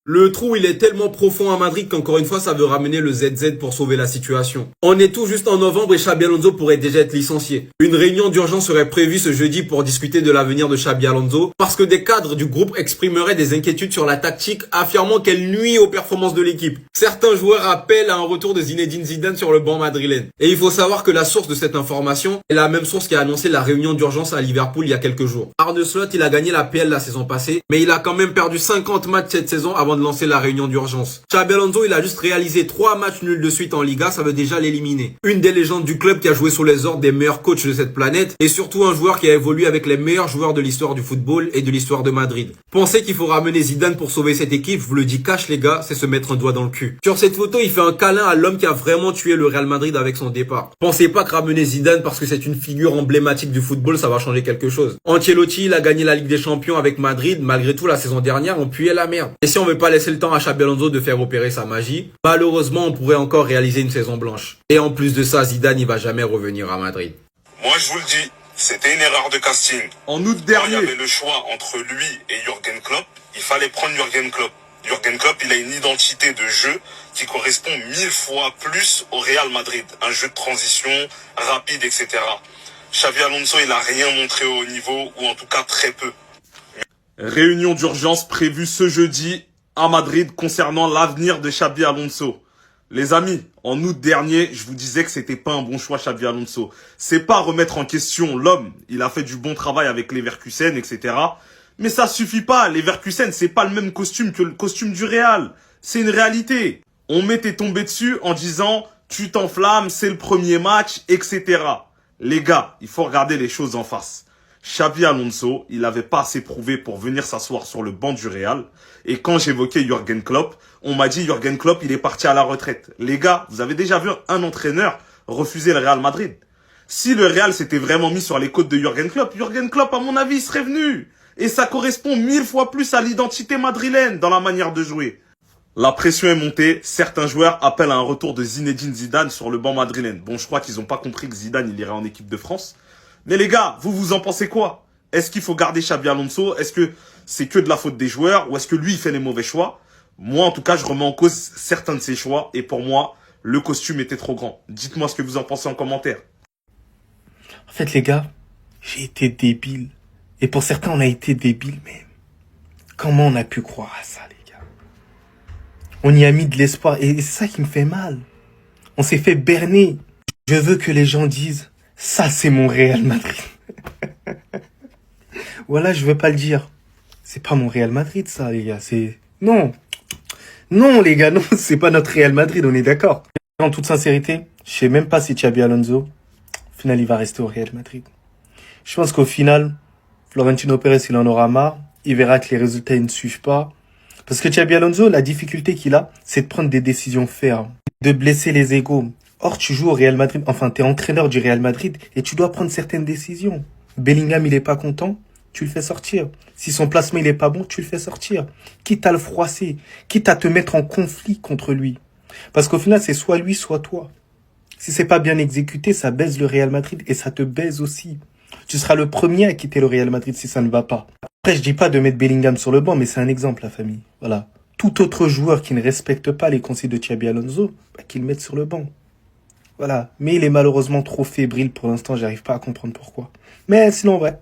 Le trou, il est tellement profond à Madrid qu'encore une fois, ça veut ramener le ZZ pour sauver la situation. On est tout juste en novembre et Xabi Alonso pourrait déjà être licencié. Une réunion d'urgence serait prévue ce jeudi pour discuter de l'avenir de Xabi Alonso parce que des cadres du groupe exprimeraient des inquiétudes sur la tactique, affirmant qu'elle nuit aux performances de l'équipe. Certains joueurs appellent à un retour de Zinedine Zidane sur le banc madrilène. Et il faut savoir que la source de cette information est la même source qui a annoncé la réunion d'urgence à Liverpool il y a quelques jours. Arne Slot, il a gagné la PL la saison passée, mais il a quand même perdu 50 matchs cette saison avant de lancer la réunion d'urgence. Xabi Alonso, il a juste réalisé 3 matchs nuls de suite en Liga, ça veut déjà l'éliminer. Une des légendes du club qui a joué sous les ordres des meilleurs coachs de cette planète et surtout un joueur qui a évolué avec les meilleurs joueurs de l'histoire du football et de l'histoire de Madrid. Pensez qu'il faut ramener Zidane pour sauver cette équipe, je vous le dis cash les gars, c'est se mettre un doigt dans le cul. Sur cette photo, il fait un câlin à l'homme qui a vraiment tué le Real Madrid avec son départ. Pensez pas que ramener Zidane parce que c'est une figure emblématique du football, ça va changer quelque chose. Ancelotti, il a gagné la Ligue des Champions avec Madrid, malgré tout la saison dernière, on puait la merde. Et si on veut pas laisser le temps à Xabi Alonso de faire opérer sa magie, malheureusement on pourrait encore réaliser une saison blanche. Et en plus de ça, Zidane il va jamais revenir à Madrid. Moi je vous le dis, c'était une erreur de casting. En août Quand dernier. il y avait le choix entre lui et Jürgen Klopp, il fallait prendre Jürgen Klopp. Jürgen Klopp, il a une identité de jeu qui correspond 1000 fois plus au Real Madrid. Un jeu de transition, rapide, etc. Xabi Alonso, il a rien montré au haut niveau, ou en tout cas très peu. Réunion d'urgence prévue ce jeudi à Madrid concernant l'avenir de Xabi Alonso. Les amis, en août dernier, je vous disais que c'était pas un bon choix Xabi Alonso. C'est pas remettre en question l'homme. Il a fait du bon travail avec Leverkusen, etc. Mais ça suffit pas. Leverkusen, c'est pas le même costume que le costume du Real. C'est une réalité. On m'était tombé dessus en disant tu t'enflammes, c'est le premier match, etc. Les gars, il faut regarder les choses en face. Xabi Alonso, il n'avait pas assez prouvé pour venir s'asseoir sur le banc du Real. Et quand j'évoquais Jürgen Klopp, on m'a dit Jürgen Klopp, il est parti à la retraite. Les gars, vous avez déjà vu un entraîneur refuser le Real Madrid? Si le Real s'était vraiment mis sur les côtes de Jürgen Klopp, à mon avis, il serait venu. Et ça correspond 1000 fois plus à l'identité madrilène dans la manière de jouer. La pression est montée, certains joueurs appellent à un retour de Zinedine Zidane sur le banc madrilène. Bon, je crois qu'ils n'ont pas compris que Zidane, il irait en équipe de France. Mais les gars, vous en pensez quoi? Est-ce qu'il faut garder Xabi Alonso? Est-ce que c'est que de la faute des joueurs? Ou est-ce que lui, il fait les mauvais choix? Moi, en tout cas, je remets en cause certains de ses choix. Et pour moi, le costume était trop grand. Dites-moi ce que vous en pensez en commentaire. En fait, les gars, j'ai été débile. Et pour certains, on a été débile, mais comment on a pu croire à ça, les gars? On y a mis de l'espoir. Et c'est ça qui me fait mal. On s'est fait berner. Je veux que les gens disent... Ça, c'est mon Real Madrid. Voilà, je veux pas le dire. C'est pas mon Real Madrid, ça, les gars. C'est... Non. Non, les gars, non. C'est pas notre Real Madrid, on est d'accord. En toute sincérité, je sais même pas si Xabi Alonso, au final, il va rester au Real Madrid. Je pense qu'au final, Florentino Pérez, il en aura marre. Il verra que les résultats, ils ne suivent pas. Parce que Xabi Alonso, la difficulté qu'il a, c'est de prendre des décisions fermes. De blesser les égos. Or, tu joues au Real Madrid, enfin, t'es entraîneur du Real Madrid et tu dois prendre certaines décisions. Bellingham, il est pas content, tu le fais sortir. Si son placement, il est pas bon, tu le fais sortir. Quitte à le froisser, quitte à te mettre en conflit contre lui. Parce qu'au final, c'est soit lui, soit toi. Si c'est pas bien exécuté, ça baise le Real Madrid et ça te baise aussi. Tu seras le premier à quitter le Real Madrid si ça ne va pas. Après, je dis pas de mettre Bellingham sur le banc, mais c'est un exemple, la famille. Voilà. Tout autre joueur qui ne respecte pas les conseils de Xabi Alonso, qu'il le mette sur le banc. Voilà, mais il est malheureusement trop fébrile pour l'instant, j'arrive pas à comprendre pourquoi. Mais sinon, ouais,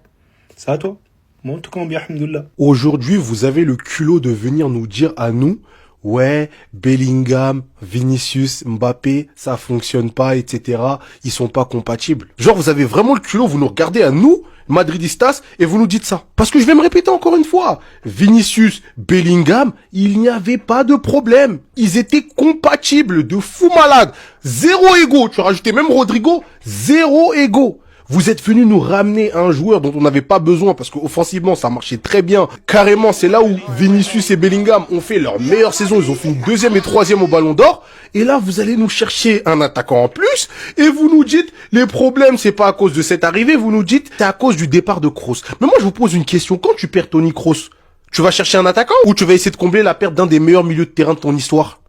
c'est à toi. Moi, en tout cas, bien, alhamdoulilah. Aujourd'hui, vous avez le culot de venir nous dire à nous, ouais, Bellingham, Vinicius, Mbappé, ça fonctionne pas, etc. Ils sont pas compatibles. Genre, vous avez vraiment le culot, vous nous regardez à nous, Madridistas, et vous nous dites ça. Parce que je vais me répéter encore une fois. Vinicius, Bellingham, il n'y avait pas de problème. Ils étaient compatibles, de fou malade. Zéro ego. Tu as rajouté même Rodrigo, zéro ego. Vous êtes venu nous ramener un joueur dont on n'avait pas besoin parce qu'offensivement, ça marchait très bien. Carrément, c'est là où Vinicius et Bellingham ont fait leur meilleure saison. Ils ont fini 2e et 3e au Ballon d'Or. Et là, vous allez nous chercher un attaquant en plus. Et vous nous dites, les problèmes, c'est pas à cause de cette arrivée. Vous nous dites, c'est à cause du départ de Kroos. Mais moi, je vous pose une question. Quand tu perds Toni Kroos, tu vas chercher un attaquant ou tu vas essayer de combler la perte d'un des meilleurs milieux de terrain de ton histoire?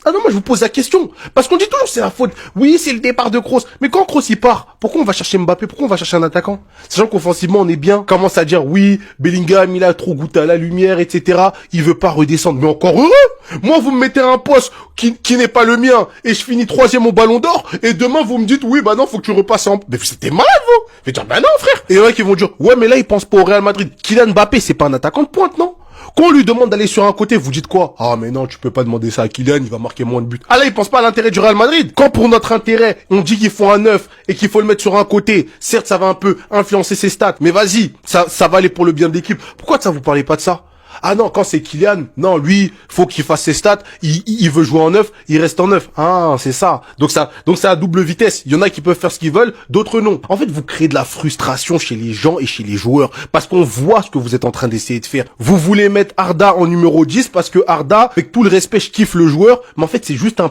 Ah non, moi je vous pose la question. Parce qu'on dit toujours c'est la faute. Oui, c'est le départ de Kroos. Mais quand Kroos il part, pourquoi on va chercher Mbappé? Pourquoi on va chercher un attaquant? Sachant qu'offensivement on est bien. Commence à dire oui, Bellingham il a trop goûté à la lumière, etc. Il veut pas redescendre. Mais encore heureux. Moi vous me mettez un poste qui n'est pas le mien et je finis 3e au Ballon d'Or et demain vous me dites oui bah non faut que tu repasses en... Mais c'était malade vous. Je vais dire bah non frère. Et il y en a qui vont dire ouais mais là il pense pas au Real Madrid. Kylian Mbappé c'est pas un attaquant de pointe non? Quand on lui demande d'aller sur un côté, vous dites quoi? Ah mais non, tu peux pas demander ça à Kylian, il va marquer moins de buts. Ah là, il pense pas à l'intérêt du Real Madrid. Quand pour notre intérêt, on dit qu'il faut un 9 et qu'il faut le mettre sur un côté, certes ça va un peu influencer ses stats, mais vas-y, ça va aller pour le bien de l'équipe. Pourquoi ça vous parlez pas de ça? Ah non, quand c'est Kylian, non, lui, faut qu'il fasse ses stats, il veut jouer en 9, il reste en 9. Ah, c'est ça. Donc ça à double vitesse. Il y en a qui peuvent faire ce qu'ils veulent, d'autres non. En fait, vous créez de la frustration chez les gens et chez les joueurs parce qu'on voit ce que vous êtes en train d'essayer de faire. Vous voulez mettre Arda en numéro 10 parce que Arda, avec tout le respect, je kiffe le joueur, mais en fait, c'est juste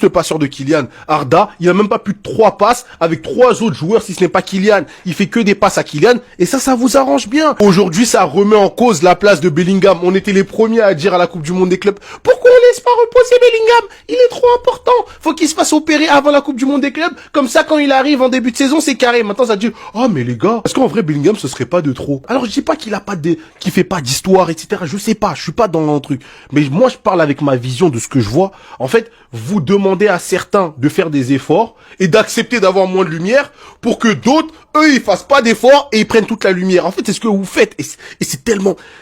le passeur de Kylian. Arda, il a même pas plus de 3 passes avec 3 autres joueurs si ce n'est pas Kylian. Il fait que des passes à Kylian et ça vous arrange bien. Aujourd'hui, ça remet en cause la place de Bellingham. On était les premiers à dire à la Coupe du Monde des clubs, pourquoi on laisse pas reposer Bellingham? Il est trop important. Faut qu'il se fasse opérer avant la Coupe du Monde des clubs. Comme ça, quand il arrive en début de saison, c'est carré. Maintenant, ça dit, oh, mais les gars, est-ce qu'en vrai, Bellingham, ce serait pas de trop? Alors, je dis pas qu'il fait pas d'histoire, etc. Je sais pas. Je suis pas dans le truc. Mais moi, je parle avec ma vision de ce que je vois. En fait, vous demandez à certains de faire des efforts et d'accepter d'avoir moins de lumière pour que d'autres, eux, ils fassent pas d'efforts et ils prennent toute la lumière. En fait, c'est ce que vous faites. Et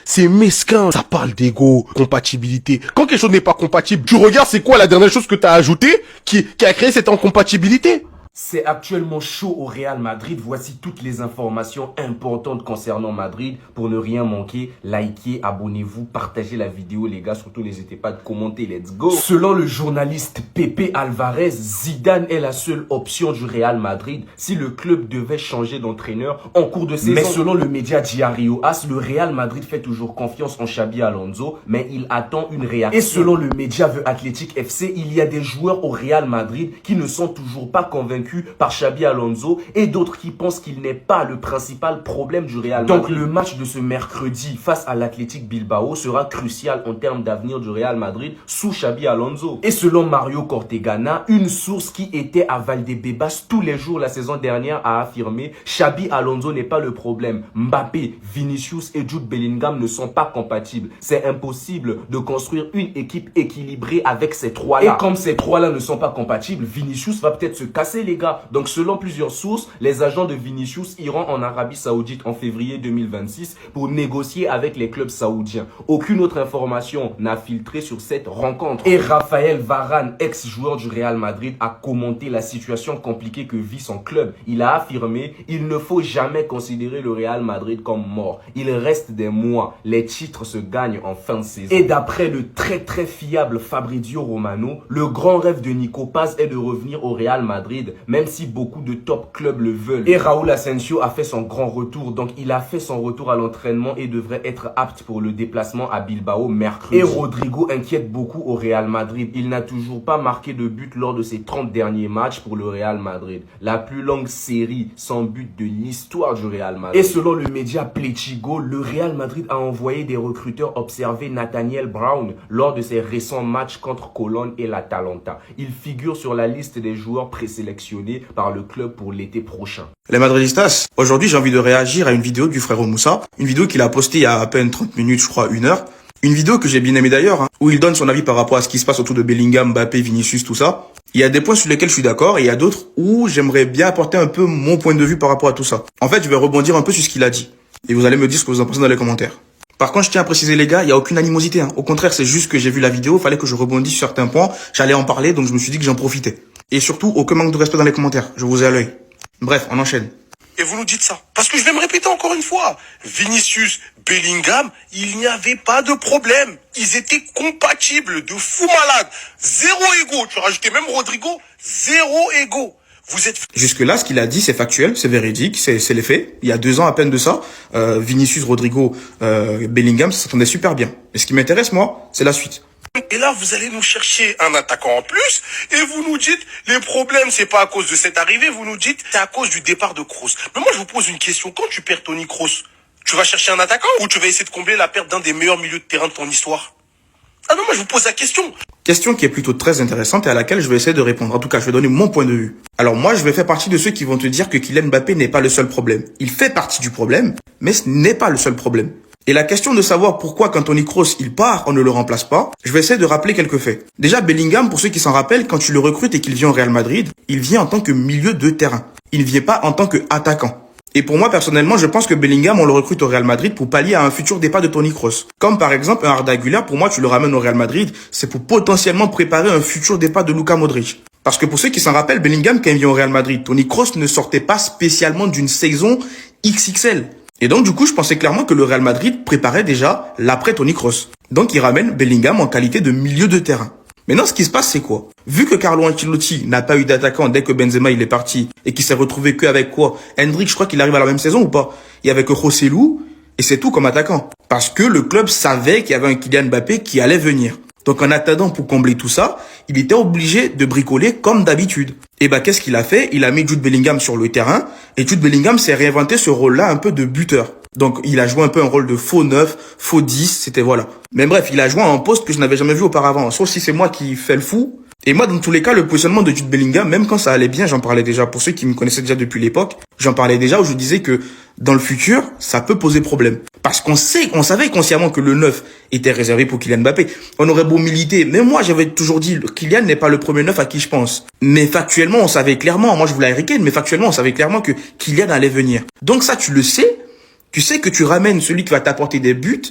c'est mesquin. Ça parle d'ego, compatibilité. Quand quelque chose n'est pas compatible, tu regardes c'est quoi la dernière chose que tu as ajouté qui a créé cette incompatibilité. C'est actuellement chaud au Real Madrid. Voici toutes les informations importantes concernant Madrid. Pour ne rien manquer, likez, abonnez-vous, partagez la vidéo les gars. Surtout n'hésitez pas à commenter, let's go. Selon le journaliste Pepe Alvarez, Zidane est la seule option du Real Madrid si le club devait changer d'entraîneur en cours de saison. Mais selon le média Diario As, le Real Madrid fait toujours confiance en Xabi Alonso, mais il attend une réaction. Et selon le média The Athletic FC, il y a des joueurs au Real Madrid qui ne sont toujours pas convaincus par Xabi Alonso et d'autres qui pensent qu'il n'est pas le principal problème du Real Madrid. Donc le match de ce mercredi face à l'Athletic Bilbao sera crucial en termes d'avenir du Real Madrid sous Xabi Alonso. Et selon Mario Cortegana, une source qui était à Valdebebas tous les jours la saison dernière a affirmé Xabi Alonso n'est pas le problème. Mbappé, Vinicius et Jude Bellingham ne sont pas compatibles. C'est impossible de construire une équipe équilibrée avec ces trois-là. Et comme ces trois-là ne sont pas compatibles, Vinicius va peut-être se casser les gars. Donc selon plusieurs sources, les agents de Vinicius iront en Arabie Saoudite en février 2026 pour négocier avec les clubs saoudiens. Aucune autre information n'a filtré sur cette rencontre. Et Raphaël Varane, ex-joueur du Real Madrid, a commenté la situation compliquée que vit son club. Il a affirmé « Il ne faut jamais considérer le Real Madrid comme mort. Il reste des mois. Les titres se gagnent en fin de saison. » Et d'après le très fiable Fabrizio Romano, le grand rêve de Nico Paz est de revenir au Real Madrid, même si beaucoup de top clubs le veulent. Et Raúl Asensio a fait son grand retour, donc il a fait son retour à l'entraînement et devrait être apte pour le déplacement à Bilbao mercredi. Et Rodrigo inquiète beaucoup au Real Madrid. Il n'a toujours pas marqué de but lors de ses 30 derniers matchs pour le Real Madrid. La plus longue série sans but de l'histoire du Real Madrid. Et selon le média Plechigo, le Real Madrid a envoyé des recruteurs observer Nathaniel Brown lors de ses récents matchs contre Cologne et l'Atalanta. Il figure sur la liste des joueurs présélectionnés par le club pour l'été prochain. Les Madridistas, aujourd'hui j'ai envie de réagir à une vidéo du frère Moussa, une vidéo qu'il a postée il y a à peine 30 minutes, je crois 1 heure. Une vidéo que j'ai bien aimée d'ailleurs, où il donne son avis par rapport à ce qui se passe autour de Bellingham, Mbappé, Vinicius, tout ça. Il y a des points sur lesquels je suis d'accord et il y a d'autres où j'aimerais bien apporter un peu mon point de vue par rapport à tout ça. En fait, je vais rebondir un peu sur ce qu'il a dit. Et vous allez me dire ce que vous en pensez dans les commentaires. Par contre, je tiens à préciser les gars, il n'y a aucune animosité. Au contraire, c'est juste que j'ai vu la vidéo, il fallait que je rebondisse sur certains points. J'allais en parler, donc je me suis dit que j'en profitais. Et surtout, aucun manque de respect dans les commentaires. Je vous ai à l'œil. Bref, on enchaîne. Et vous nous dites ça. Parce que je vais me répéter encore une fois. Vinicius, Bellingham, il n'y avait pas de problème. Ils étaient compatibles de fou malade. Zéro ego. Tu as rajouté même Rodrigo. Zéro ego. Vous êtes... Jusque-là, ce qu'il a dit, c'est factuel, c'est véridique, c'est les faits. Il y a 2 ans à peine de ça, Vinicius, Rodrigo, Bellingham, ça s'entendait super bien. Mais ce qui m'intéresse, moi, c'est la suite. Et là, vous allez nous chercher un attaquant en plus et vous nous dites, les problèmes, c'est pas à cause de cette arrivée, vous nous dites, c'est à cause du départ de Kroos. Mais moi, je vous pose une question. Quand tu perds Toni Kroos, tu vas chercher un attaquant ou tu vas essayer de combler la perte d'un des meilleurs milieux de terrain de ton histoire? Ah non, moi je vous pose la question. Question qui est plutôt très intéressante et à laquelle je vais essayer de répondre. En tout cas, je vais donner mon point de vue. Alors moi, je vais faire partie de ceux qui vont te dire que Kylian Mbappé n'est pas le seul problème. Il fait partie du problème, mais ce n'est pas le seul problème. Et la question de savoir pourquoi quand Toni Kroos il part, on ne le remplace pas, je vais essayer de rappeler quelques faits. Déjà, Bellingham, pour ceux qui s'en rappellent, quand tu le recrutes et qu'il vient au Real Madrid, il vient en tant que milieu de terrain. Il ne vient pas en tant qu'attaquant. Et pour moi, personnellement, je pense que Bellingham, on le recrute au Real Madrid pour pallier à un futur départ de Toni Kroos. Comme par exemple, un Arda Güler, pour moi, tu le ramènes au Real Madrid, c'est pour potentiellement préparer un futur départ de Luka Modric. Parce que pour ceux qui s'en rappellent, Bellingham, quand il vient au Real Madrid, Toni Kroos ne sortait pas spécialement d'une saison XXL. Et donc, du coup, je pensais clairement que le Real Madrid préparait déjà l'après Toni Kroos. Donc, il ramène Bellingham en qualité de milieu de terrain. Maintenant, ce qui se passe, c'est quoi? Vu que Carlo Ancelotti n'a pas eu d'attaquant dès que Benzema il est parti et qu'il s'est retrouvé qu'avec quoi? Hendrick, je crois qu'il arrive à la même saison ou pas? Et avec Joselu, et c'est tout comme attaquant. Parce que le club savait qu'il y avait un Kylian Mbappé qui allait venir. Donc en attendant pour combler tout ça, il était obligé de bricoler comme d'habitude. Et bah qu'est-ce qu'il a fait? Il a mis Jude Bellingham sur le terrain et Jude Bellingham s'est réinventé ce rôle-là un peu de buteur. Donc il a joué un peu un rôle de faux 9, faux 10, c'était voilà. Mais bref, il a joué un poste que je n'avais jamais vu auparavant, sauf si c'est moi qui fais le fou. Et moi, dans tous les cas, le positionnement de Jude Bellingham, même quand ça allait bien, j'en parlais déjà. Pour ceux qui me connaissaient déjà depuis l'époque, j'en parlais déjà où je disais que dans le futur, ça peut poser problème. Parce qu'on savait consciemment que le 9 était réservé pour Kylian Mbappé. On aurait beau militer. Mais moi, j'avais toujours dit, Kylian n'est pas le premier 9 à qui je pense. Mais factuellement, on savait clairement, moi je voulais Harry Kane, mais factuellement, on savait clairement que Kylian allait venir. Donc ça, tu le sais. Tu sais que tu ramènes celui qui va t'apporter des buts.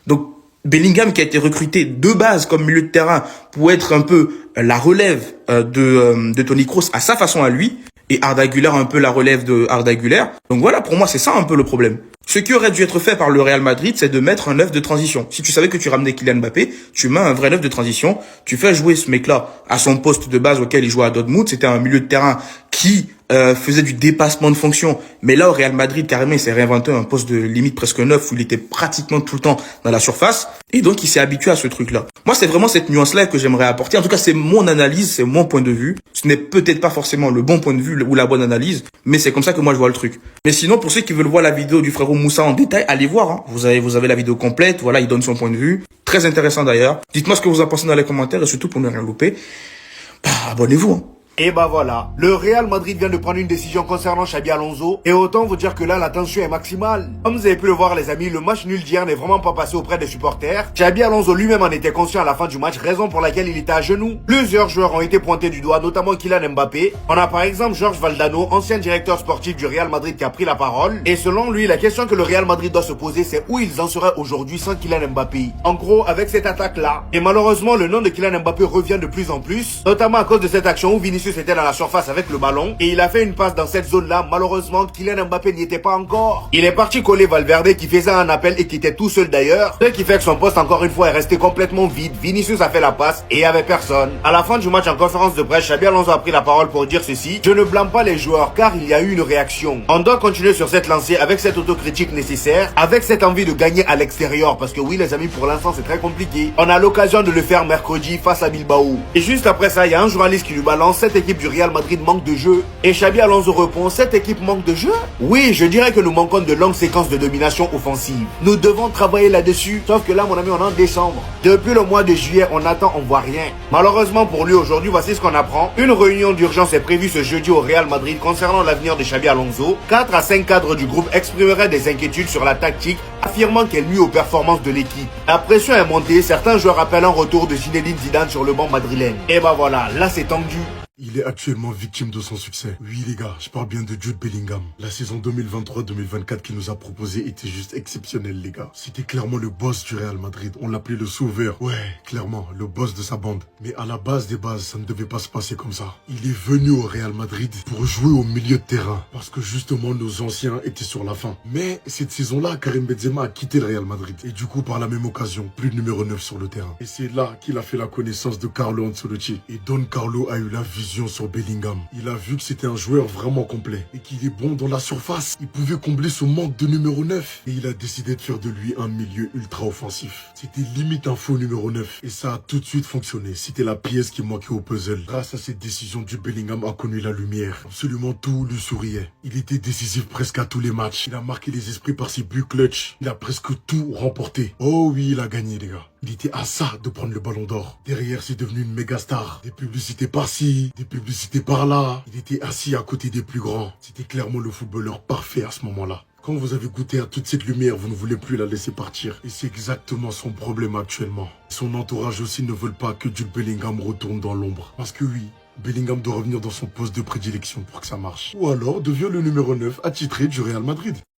Donc, Bellingham qui a été recruté de base comme milieu de terrain pour être un peu la relève de Toni Kroos à sa façon à lui. Et Arda Güler un peu la relève de Arda Güler. Donc voilà, pour moi, c'est ça un peu le problème. Ce qui aurait dû être fait par le Real Madrid, c'est de mettre un 9 de transition. Si tu savais que tu ramenais Kylian Mbappé, tu mets un vrai 9 de transition. Tu fais jouer ce mec-là à son poste de base auquel il jouait à Dortmund. C'était un milieu de terrain qui faisait du dépassement de fonction. Mais là, au Real Madrid, carrément, il s'est réinventé un poste de limite presque 9 où il était pratiquement tout le temps dans la surface. Et donc, il s'est habitué à ce truc-là. Moi, c'est vraiment cette nuance-là que j'aimerais apporter. En tout cas, c'est mon analyse, c'est mon point de vue. Ce n'est peut-être pas forcément le bon point de vue ou la bonne analyse, mais c'est comme ça que moi, je vois le truc. Mais sinon, pour ceux qui veulent voir la vidéo du frérot Moussa en détail, allez voir. Hein. Vous avez la vidéo complète. Voilà, il donne son point de vue. Très intéressant d'ailleurs. Dites-moi ce que vous en pensez dans les commentaires et surtout pour ne rien louper, abonnez-vous. Hein. Et bah voilà, le Real Madrid vient de prendre une décision concernant Xabi Alonso et autant vous dire que là la tension est maximale. Comme vous avez pu le voir les amis, le match nul d'hier n'est vraiment pas passé auprès des supporters. Xabi Alonso lui-même en était conscient à la fin du match, raison pour laquelle il était à genoux. Plusieurs joueurs ont été pointés du doigt, notamment Kylian Mbappé. On a par exemple George Valdano, ancien directeur sportif du Real Madrid qui a pris la parole. Et selon lui, la question que le Real Madrid doit se poser c'est où ils en seraient aujourd'hui sans Kylian Mbappé. En gros, avec cette attaque-là. Et malheureusement, le nom de Kylian Mbappé revient de plus en plus, notamment à cause de cette action où Vinicius était dans la surface avec le ballon et il a fait une passe dans cette zone-là. Malheureusement, Kylian Mbappé n'y était pas encore. Il est parti coller Valverde qui faisait un appel et qui était tout seul d'ailleurs. Ce qui fait que son poste encore une fois est resté complètement vide. Vinicius a fait la passe et il y avait personne. À la fin du match en conférence de presse, Xabi Alonso a pris la parole pour dire ceci: je ne blâme pas les joueurs car il y a eu une réaction. On doit continuer sur cette lancée avec cette autocritique nécessaire, avec cette envie de gagner à l'extérieur parce que oui les amis, pour l'instant c'est très compliqué. On a l'occasion de le faire mercredi face à Bilbao. Et juste après ça, il y a un journaliste qui lui balance: cette équipe du Real Madrid manque de jeu. Et Xabi Alonso répond: cette équipe manque de jeu? Oui, je dirais que nous manquons de longues séquences de domination offensive. Nous devons travailler là-dessus. Sauf que là, mon ami, on est en décembre. Depuis le mois de juillet, on attend, on voit rien. Malheureusement pour lui aujourd'hui, voici ce qu'on apprend. Une réunion d'urgence est prévue ce jeudi au Real Madrid concernant l'avenir de Xabi Alonso. 4 à 5 cadres du groupe exprimeraient des inquiétudes sur la tactique, affirmant qu'elle nuit aux performances de l'équipe. La pression est montée, certains joueurs appellent un retour de Zinedine Zidane sur le banc madrilène. Et bah voilà, là c'est tendu. Il est actuellement victime de son succès. Oui les gars, je parle bien de Jude Bellingham. La saison 2023-2024 qu'il nous a proposée était juste exceptionnelle les gars. C'était clairement le boss du Real Madrid. On l'appelait le sauveur. Ouais, clairement, le boss de sa bande. Mais à la base des bases, ça ne devait pas se passer comme ça. Il est venu au Real Madrid pour jouer au milieu de terrain. Parce que justement, nos anciens étaient sur la fin. Mais cette saison-là, Karim Benzema a quitté le Real Madrid. Et du coup, par la même occasion, plus de numéro 9 sur le terrain. Et c'est là qu'il a fait la connaissance de Carlo Ancelotti. Et Don Carlo a eu la vision sur Bellingham. Il a vu que c'était un joueur vraiment complet et qu'il est bon dans la surface. Il pouvait combler ce manque de numéro 9 et il a décidé de faire de lui un milieu ultra offensif. C'était limite un faux numéro 9 et ça a tout de suite fonctionné. C'était la pièce qui manquait au puzzle. Grâce à cette décision, Jude Bellingham a connu la lumière. Absolument tout lui souriait. Il était décisif presque à tous les matchs. Il a marqué les esprits par ses buts clutch. Il a presque tout remporté. Oh oui, il a gagné les gars. Il était à ça de prendre le ballon d'or. Derrière, c'est devenu une méga star. Des publicités par-ci, des publicités par-là. Il était assis à côté des plus grands. C'était clairement le footballeur parfait à ce moment-là. Quand vous avez goûté à toute cette lumière, vous ne voulez plus la laisser partir. Et c'est exactement son problème actuellement. Son entourage aussi ne veulent pas que Jude Bellingham retourne dans l'ombre. Parce que oui, Bellingham doit revenir dans son poste de prédilection pour que ça marche. Ou alors devient le numéro 9 attitré du Real Madrid.